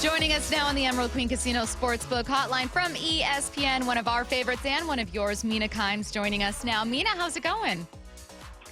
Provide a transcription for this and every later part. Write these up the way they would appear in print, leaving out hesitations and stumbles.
Joining us now on the Emerald Queen Casino Sportsbook Hotline from ESPN, one of our favorites and one of yours, Mina Kimes, joining us now. Mina, how's it going?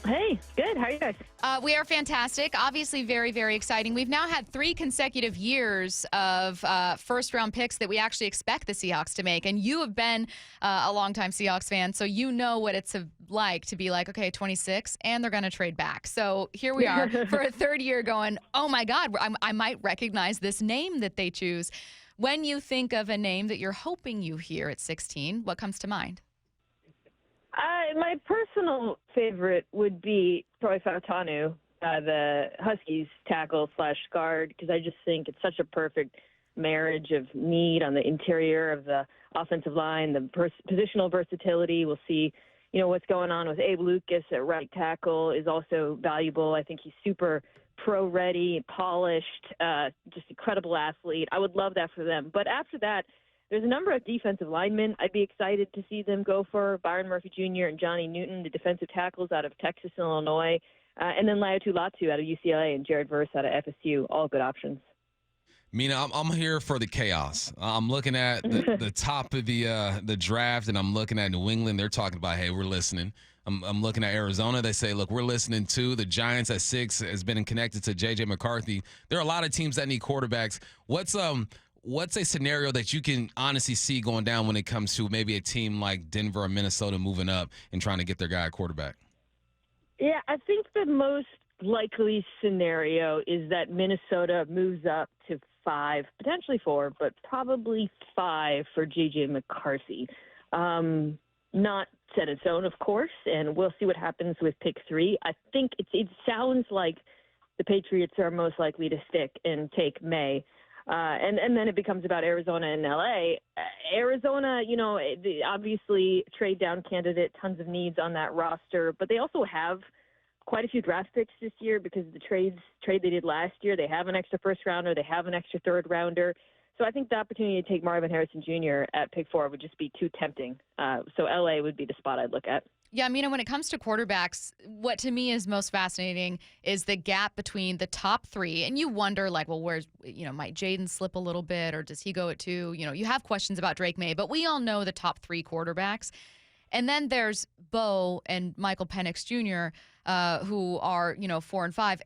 Hey, good. How are you guys? We are fantastic. Obviously, very, very exciting. We've now had 3 consecutive years of first-round picks that we actually expect the Seahawks to make. And you have been a longtime Seahawks fan, so you know what it's like to be like, okay, 26, and they're going to trade back. So here we are for a third year going, oh, my God, I might recognize this name that they choose. When you think of a name that you're hoping you hear at 16, what comes to mind? My personal favorite would be Troy Fautanu, the Huskies tackle/guard, because I just think it's such a perfect marriage of need on the interior of the offensive line, the positional versatility. We'll see, what's going on with Abe Lucas at right tackle is also valuable. I think he's super pro-ready, polished, just incredible athlete. I would love that for them. But after that, there's a number of defensive linemen I'd be excited to see them go for. Byron Murphy Jr. and Johnny Newton, the defensive tackles out of Texas and Illinois. And then Laiatu Latu out of UCLA and Jared Verse out of FSU. All good options. Mina, I'm here for the chaos. I'm looking at the top of the draft, and I'm looking at New England. They're talking about, hey, we're listening. I'm looking at Arizona. They say, look, we're listening too. The Giants at 6 has been connected to J.J. McCarthy. There are a lot of teams that need quarterbacks. What's a scenario that you can honestly see going down when it comes to maybe a team like Denver or Minnesota moving up and trying to get their guy at quarterback? Yeah, I think the most likely scenario is that Minnesota moves up to 5, potentially 4, but probably 5 for J.J. McCarthy. Not set in stone, of course, and we'll see what happens with pick 3. I think it sounds like the Patriots are most likely to stick and take May. And then it becomes about Arizona and L.A. Arizona, obviously trade down candidate, tons of needs on that roster, but they also have quite a few draft picks this year because of the trade they did last year. They have an extra first rounder. They have an extra third rounder. So I think the opportunity to take Marvin Harrison Jr. at pick 4 would just be too tempting. So L.A. would be the spot I'd look at. Yeah, when it comes to quarterbacks, what to me is most fascinating is the gap between the top 3. And you wonder, where's, might Jaden slip a little bit or does he go at 2? You have questions about Drake May, but we all know the top 3 quarterbacks. And then there's Bo and Michael Penix Jr., who are, 4 and 5,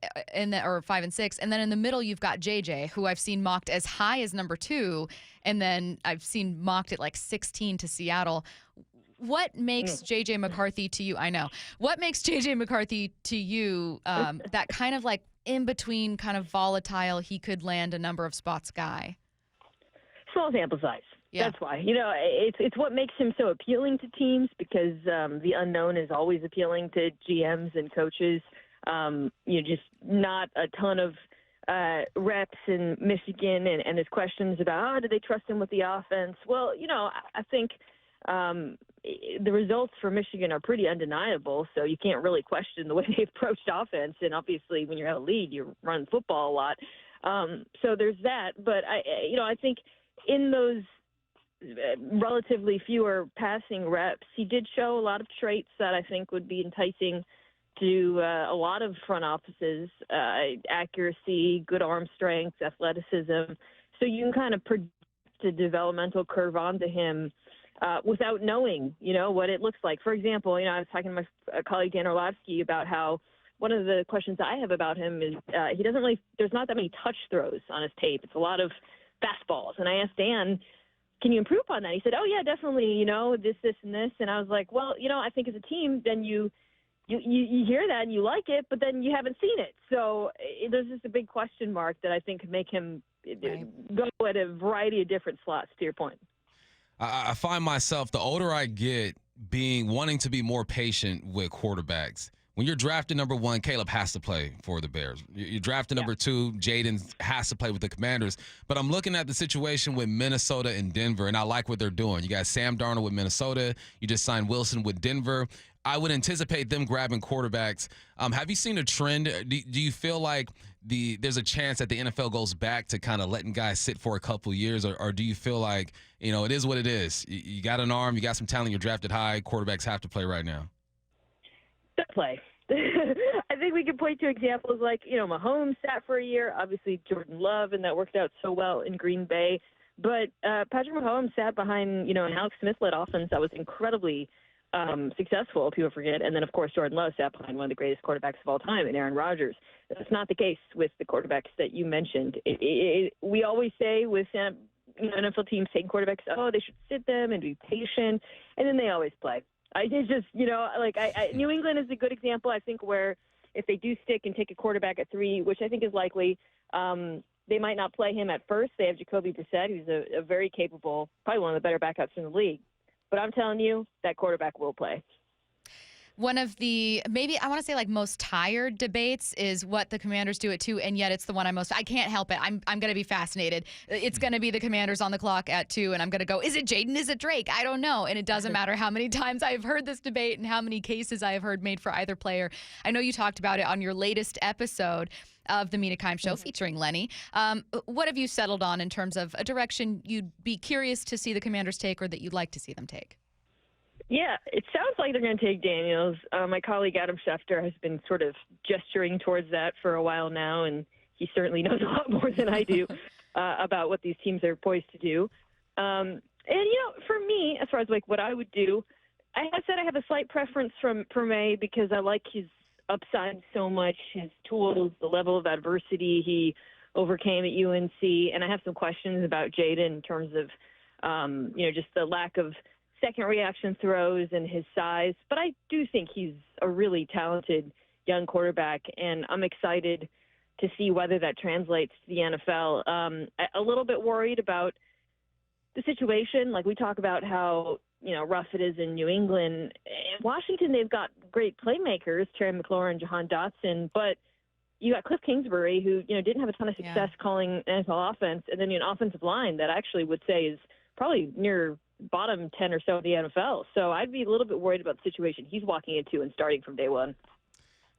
or 5 and 6. And then in the middle, you've got JJ, who I've seen mocked as high as number 2. And then I've seen mocked at 16 to Seattle. What makes J.J. McCarthy to you? I know. What makes J.J. McCarthy to you that kind of in between, kind of volatile, he could land a number of spots guy? Small sample size. Yeah. That's why. It's what makes him so appealing to teams because the unknown is always appealing to GMs and coaches. Just not a ton of reps in Michigan, and there's questions about, do they trust him with the offense? Well, I think the results for Michigan are pretty undeniable, so you can't really question the way they approached offense. And obviously, when you're at a lead, you run football a lot. So there's that. But I think in those relatively fewer passing reps, he did show a lot of traits that I think would be enticing to a lot of front offices: accuracy, good arm strength, athleticism. So you can kind of project a developmental curve onto him. Without knowing, what it looks like. For example, I was talking to my colleague Dan Orlovsky about how one of the questions I have about him is there's not that many touch throws on his tape. It's a lot of fastballs. And I asked Dan, can you improve on that? He said, oh, yeah, definitely, this, and this. And I was like, well, I think as a team, then you hear that and you like it, but then you haven't seen it. So there's just a big question mark that I think could make him go at a variety of different slots, to your point. I find myself, the older I get, wanting to be more patient with quarterbacks. When you're drafted number 1, Caleb has to play for the Bears. You're drafted number 2, Jaden has to play with the Commanders. But I'm looking at the situation with Minnesota and Denver, and I like what they're doing. You got Sam Darnold with Minnesota. You just signed Wilson with Denver. I would anticipate them grabbing quarterbacks. Have you seen a trend? Do you feel like there's a chance that the NFL goes back to kind of letting guys sit for a couple years, or do you feel like, it is what it is? You got an arm, you got some talent, you're drafted high, quarterbacks have to play right now? Play. I think we could point to examples like, Mahomes sat for a year, obviously Jordan Love, and that worked out so well in Green Bay. But Patrick Mahomes sat behind, an Alex Smith-led offense that was incredibly successful, people forget. And then, of course, Jordan Love sat behind one of the greatest quarterbacks of all time in Aaron Rodgers. That's not the case with the quarterbacks that you mentioned. We always say with NFL teams taking quarterbacks, they should sit them and be patient, and then they always play. New England is a good example, I think, where if they do stick and take a quarterback at 3, which I think is likely, they might not play him at first. They have Jacoby Brissett, who's a very capable, probably one of the better backups in the league. But I'm telling you, that quarterback will play. One of the, maybe I want to say like most tired debates is what the Commanders do at 2, and yet it's the one I can't help it. I'm going to be fascinated. It's going to be the Commanders on the clock at 2, and I'm going to go, is it Jaden? Is it Drake? I don't know. And it doesn't matter how many times I've heard this debate and how many cases I have heard made for either player. I know you talked about it on your latest episode of the Mina Kimes Show featuring Lenny. What have you settled on in terms of a direction you'd be curious to see the Commanders take or that you'd like to see them take? Yeah, it sounds like they're going to take Daniels. My colleague Adam Schefter has been sort of gesturing towards that for a while now, and he certainly knows a lot more than I do about what these teams are poised to do. For me, as far as like what I would do, I have said I have a slight preference for May because I like his upside so much, his tools, the level of adversity he overcame at UNC, and I have some questions about Jaden in terms of, just the lack of second reaction throws and his size. But I do think he's a really talented young quarterback, and I'm excited to see whether that translates to the NFL. A little bit worried about the situation. Like we talk about how, rough it is in New England. In Washington, they've got great playmakers, Terry McLaurin, Jahan Dotson, but you got Cliff Kingsbury, who, didn't have a ton of success calling NFL offense, and then an offensive line that I actually would say is probably near bottom 10 or so of the NFL. So I'd be a little bit worried about the situation he's walking into and starting from day one.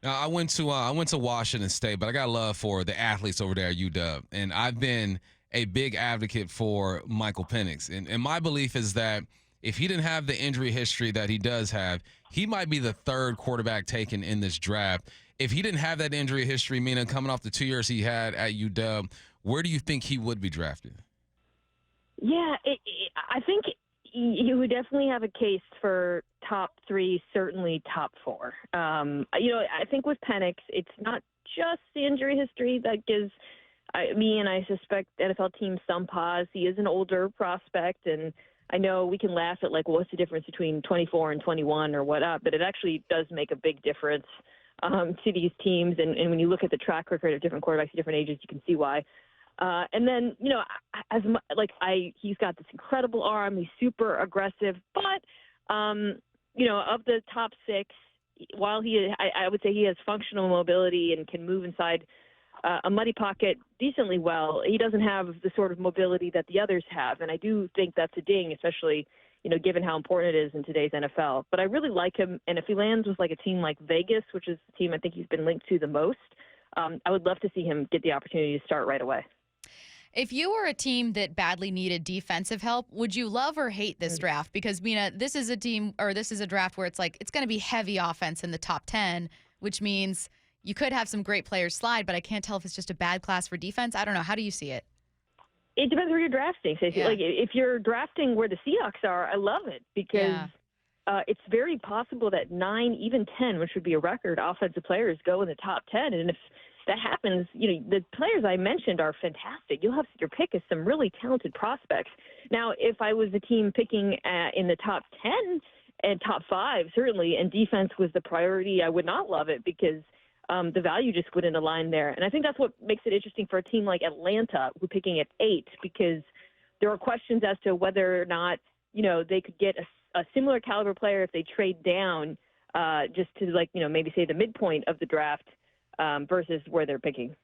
Now, I went to Washington State, but I got love for the athletes over there at UW, and I've been a big advocate for Michael Penix. And my belief is that if he didn't have the injury history that he does have, he might be the 3rd quarterback taken in this draft. If he didn't have that injury history, meaning coming off the 2 years he had at UW, where do you think he would be drafted? Yeah, I think you would definitely have a case for top 3, certainly top 4. I think with Penix, it's not just the injury history that gives me and I suspect NFL teams some pause. He is an older prospect, and I know we can laugh at, like, what's the difference between 24 and 21 or what up, but it actually does make a big difference to these teams. And when you look at the track record of different quarterbacks at different ages, you can see why. And then, he's got this incredible arm. He's super aggressive. But, of the top 6, while I would say he has functional mobility and can move inside a muddy pocket decently well, he doesn't have the sort of mobility that the others have. And I do think that's a ding, especially, given how important it is in today's NFL. But I really like him. And if he lands with like a team like Vegas, which is the team I think he's been linked to the most, I would love to see him get the opportunity to start right away. If you were a team that badly needed defensive help, would you love or hate this draft? Because, Mina, this is a draft where it's like it's going to be heavy offense in the top 10, which means you could have some great players slide, but I can't tell if it's just a bad class for defense. I don't know. How do you see it? It depends where you're drafting. So like if you're drafting where the Seahawks are, I love it because it's very possible that 9, even 10, which would be a record, offensive players go in the top 10. And if that happens, the players I mentioned are fantastic. You'll have your pick of some really talented prospects. Now, if I was a team picking in the top 10 and top 5, certainly, and defense was the priority, I would not love it because the value just wouldn't align there. And I think that's what makes it interesting for a team like Atlanta, who are picking at 8, because there are questions as to whether or not, they could get a similar caliber player if they trade down just to, maybe say the midpoint of the draft. Versus where they're picking.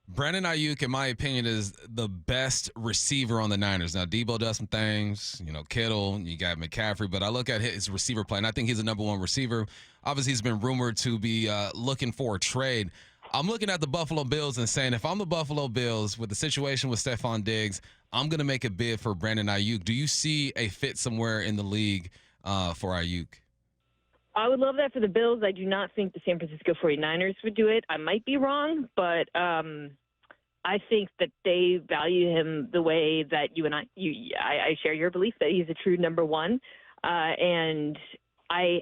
Brandon Ayuk, in my opinion, is the best receiver on the Niners. Now, Debo does some things, Kittle, you got McCaffrey, but I look at his receiver play, and I think he's the number 1 receiver. Obviously, he's been rumored to be looking for a trade. I'm looking at the Buffalo Bills and saying, if I'm the Buffalo Bills with the situation with Stephon Diggs, I'm going to make a bid for Brandon Ayuk. Do you see a fit somewhere in the league for Ayuk? I would love that for the Bills. I do not think the San Francisco 49ers would do it. I might be wrong, but I think that they value him the way that you and I share your belief that he's a true number one. And I'm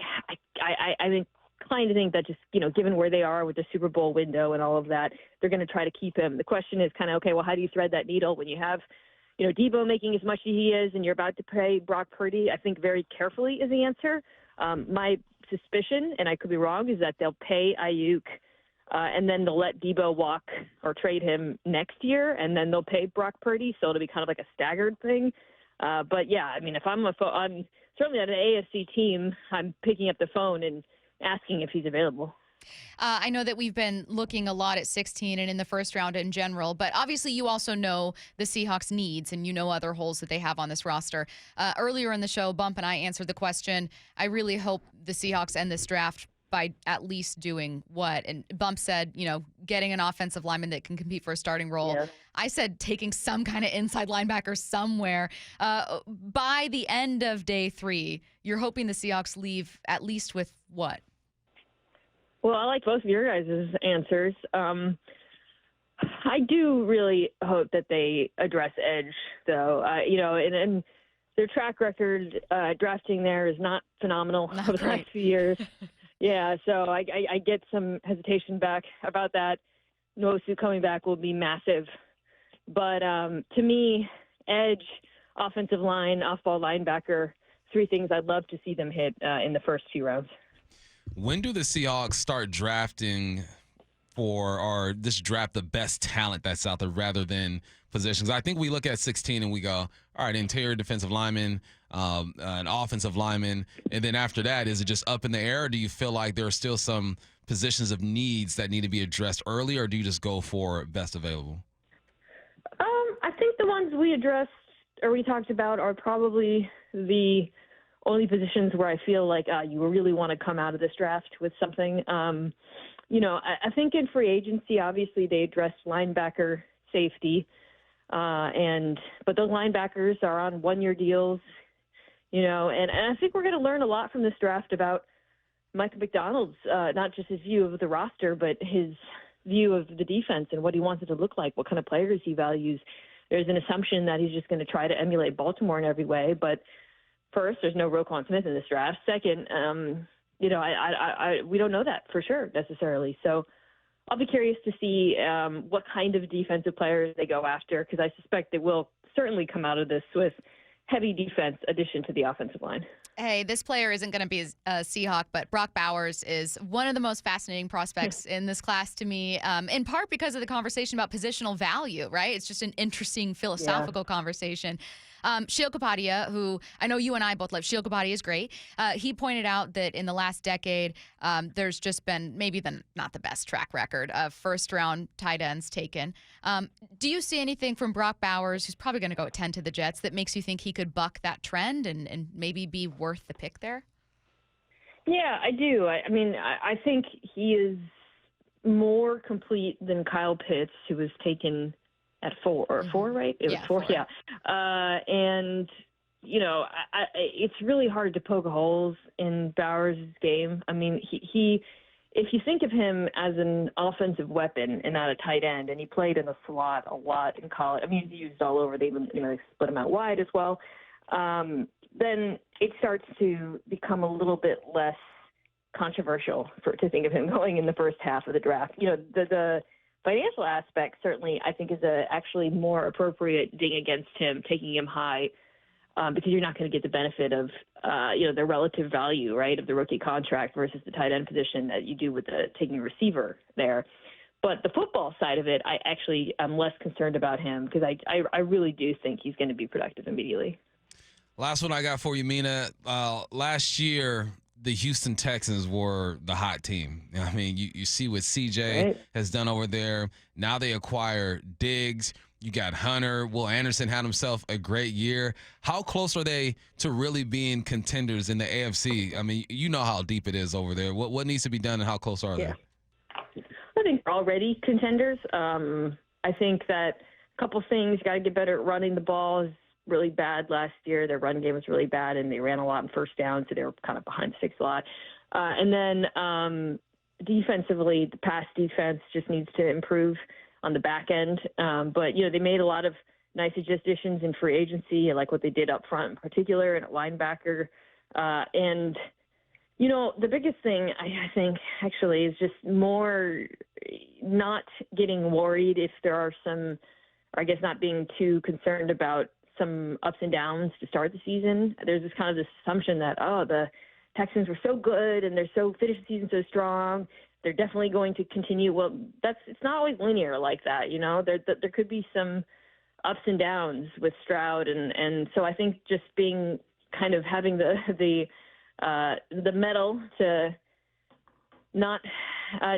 inclined to think that just, given where they are with the Super Bowl window and all of that, they're going to try to keep him. The question is kind of, okay, well, how do you thread that needle when you have, Debo making as much as he is and you're about to pay Brock Purdy? I think very carefully is the answer. My suspicion, and I could be wrong, is that they'll pay Ayuk and then they'll let Debo walk or trade him next year, and then they'll pay Brock Purdy, so it'll be kind of like a staggered thing. But, yeah, I mean, if I'm certainly on an AFC team, I'm picking up the phone and asking if he's available. I know that we've been looking a lot at 16 and in the first round in general, but obviously you also know the Seahawks' needs and other holes that they have on this roster. Earlier in the show, Bump and I answered the question, I really hope the Seahawks end this draft by at least doing what? And Bump said, getting an offensive lineman that can compete for a starting role. Yeah. I said taking some kind of inside linebacker somewhere. By the end of day 3, you're hoping the Seahawks leave at least with what? Well, I like both of your guys' answers. I do really hope that they address edge, though. And their track record drafting there is not phenomenal over the last few years. Yeah, so I get some hesitation back about that. Nwosu coming back will be massive. But to me, edge, offensive line, off-ball linebacker, 3 things I'd love to see them hit in the first few rounds. When do the Seahawks start drafting or just draft the best talent that's out there rather than positions? I think we look at 16 and we go, all right, interior defensive lineman, an offensive lineman, and then after that, is it just up in the air, or do you feel like there are still some positions of needs that need to be addressed early, or do you just go for best available? I think the ones we addressed or we talked about are probably the only positions where I feel like you really want to come out of this draft with something. I think in free agency, obviously they addressed linebacker, safety, but those linebackers are on 1-year deals, and I think we're going to learn a lot from this draft about Michael McDonald's, not just his view of the roster, but his view of the defense and what he wants it to look like, what kind of players he values. There's an assumption that he's just going to try to emulate Baltimore in every way, but first, there's no Roquan Smith in this draft. Second, we don't know that for sure necessarily. So I'll be curious to see what kind of defensive players they go after, because I suspect they will certainly come out of this with heavy defense addition to the offensive line. Hey, this player isn't going to be a Seahawk, but Brock Bowers is one of the most fascinating prospects in this class to me, in part because of the conversation about positional value, right? It's just an interesting philosophical conversation. Sheil Kapadia, who I know you and I both love. Sheil Kapadia is great. He pointed out that in the last decade, there's just been maybe not the best track record of first-round tight ends taken. Do you see anything from Brock Bowers, who's probably going to go at 10 to the Jets, that makes you think he could buck that trend and maybe be worth the pick there? Yeah, I do. I think he is more complete than Kyle Pitts, who was taken at 4, right? It was 4, yeah. And, it's really hard to poke holes in Bowers' game. I mean, he if you think of him as an offensive weapon and not a tight end, and he played in the slot a lot in college. I mean, he's used all over. They even, split him out wide as well. Then it starts to become a little bit less controversial to think of him going in the first half of the draft. The financial aspect certainly I think is actually more appropriate ding against him, taking him high, because you're not going to get the benefit of the relative value, right, of the rookie contract versus the tight end position that you do with taking a receiver there. But the football side of it, I'm less concerned about him, because I really do think he's going to be productive immediately. Last one I got for you, Mina. Last year, the Houston Texans were the hot team. I mean, you see what CJ has done over there. Now they acquire Diggs. You got Hunter. Will Anderson had himself a great year. How close are they to really being contenders in the AFC? I mean, you know how deep it is over there. What needs to be done, and how close are they? I think they're already contenders. I think that a couple things, you got to get better at running the ball. Is really bad last year. Their run game was really bad, and they ran a lot in first down, so they were kind of behind the sticks a lot. And then defensively, the pass defense just needs to improve on the back end. But, they made a lot of nice additions in free agency, like what they did up front in particular, and at linebacker. And the biggest thing I think actually is just more not getting worried if there are some, or I guess not being too concerned about some ups and downs to start the season. There's this kind of this assumption that, the Texans were so good and they're finished the season so strong, they're definitely going to continue. Well, it's not always linear like that. There could be some ups and downs with Stroud. And so I think just being kind of having the mettle to not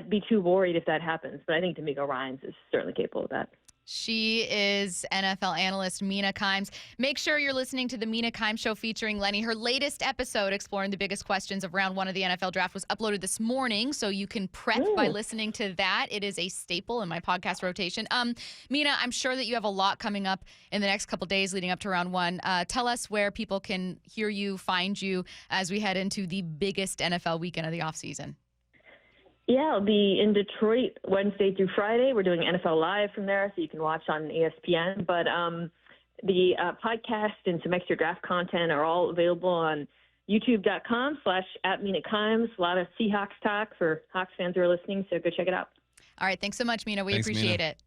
be too worried if that happens. But I think D'Amico Ryans is certainly capable of that. She is NFL analyst Mina Kimes. Make sure you're listening to the Mina Kimes Show featuring Lenny. Her latest episode exploring the biggest questions of round one of the NFL draft was uploaded this morning, so you can prep by listening to that. It is a staple in my podcast rotation. Mina, I'm sure that you have a lot coming up in the next couple days leading up to round one. Tell us where people can hear you, find you as we head into the biggest NFL weekend of the offseason. Yeah, I'll be in Detroit Wednesday through Friday. We're doing NFL Live from there, so you can watch on ESPN. But the podcast and some extra draft content are all available on youtube.com/@MinaKimes. A lot of Seahawks talk for Hawks fans who are listening, so go check it out. All right, thanks so much, Mina. We appreciate it.